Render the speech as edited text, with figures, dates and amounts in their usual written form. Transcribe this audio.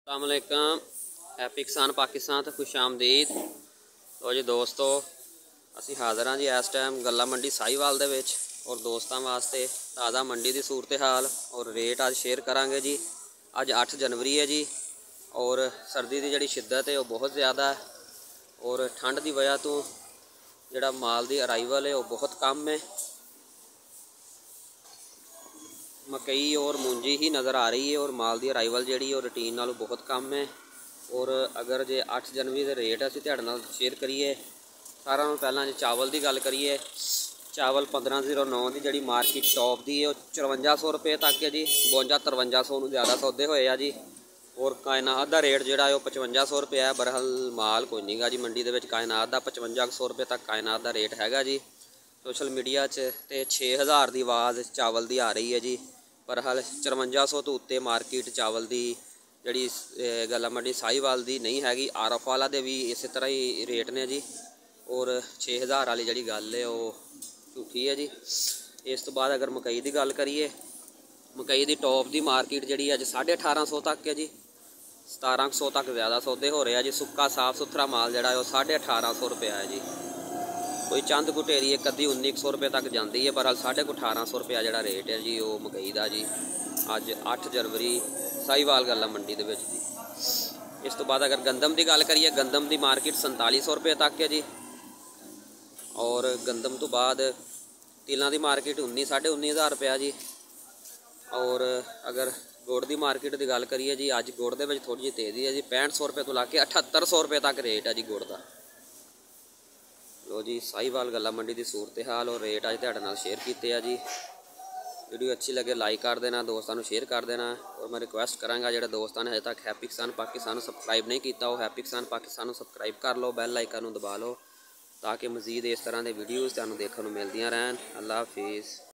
अस्सलाम वालेकुम। हैप्पी किसान पाकिस्तान तो खुश आमदीद। तो जी दोस्तों, असी हाज़र हाँ जी इस टाइम गल्ला मंडी साहिवाल दे विच और दोस्तों वास्ते ताज़ा मंडी की सूरत हाल और रेट अज शेयर करांगे जी। अज 8 जनवरी है जी और सर्दी की जी शिद्दत है वो बहुत ज़्यादा है और ठंड की वजह तो जोड़ा माल की अराइवल है वो बहुत कम है। मकई और मूंजी ही नज़र आ रही है और माल की अराइवल जी और रूटीन नालों बहुत कम है। और अगर जे 8 जनवरी के रेट असीं तुहाडे नाल शेयर करिए, सारा नालों पहलां जे चावल की गल करिए, चावल 1509 की जी मार्केट टॉप की है 5400 रुपये तक है जी। 52-5300 ज़्यादा सौदे होए आ जी। और कायनात का रेट जोड़ा है 5500 रुपये है। बरहल माल कोई नहीं गा जी मंडी के कायनात का 5500 रुपये तक कायनात का रेट हैगा जी। सोशल मीडिया तो 6000 की आवाज़ चावल की आ रही है जी। पर हाल 5400 तो उत्ते मार्केट चावल की जी गल्ला मंडी साहिवाल की नहीं हैगी। आरफ वाला दे भी इस तरह ही रेट ने जी। और 6000 वाली जी गल है वो झूठी है जी। इस तो बाद अगर मकई की गल करिए, मकई की टॉप की मार्केट जी अज 1850 तक है जी। 1700 तक ज़्यादा सौदे हो रहे हैं जी। सुक्का साफ सुथरा माल जोड़ा है वो 1850 रुपया है जी। कोई चंद घुटेरी एक अद्धी 1900 रुपये तक जाती है, पर हाल 1850 रुपया जोड़ा रेट है जी वो मकई का जी। अज 8 जनवरी साहिवाल गल्ला मंडी के जी। इस तो बाद अगर गंदम की गल करिए, गंदम की मार्केट 4700 रुपये तक है जी। और गंदम तो बाद तिलों की मार्केट 19-19,500 रुपया जी। और अगर गुड़ की मार्केट की गल करिए जी, अज गुड़ के थोड़ी जी तेज़ी है जी। 6500 रुपये तो ला के 7800 रुपये तक रेट है जी गुड़ का। लो जी साहिवाल गल्ला मंडी की सूरत हाल और रेट अज तुहाडे नाल शेयर किए हैं जी। वीडियो अच्छी लगे लाइक कर देना, दोस्तों को शेयर कर देना। और मैं रिक्वेस्ट कराँगा जो दोस्तों ने अजे तक हैप्पी किसान पाकिस्तान सबसक्राइब नहीं किया वो हैप्पी किसान पाकिस्तान सबसक्राइब कर लो, बैल आइकन दबा लो ताकि मजीद इस तरह के वीडियोज़ तुहानूं देखने को मिलदियां रहन। अल्लाह हाफिज़।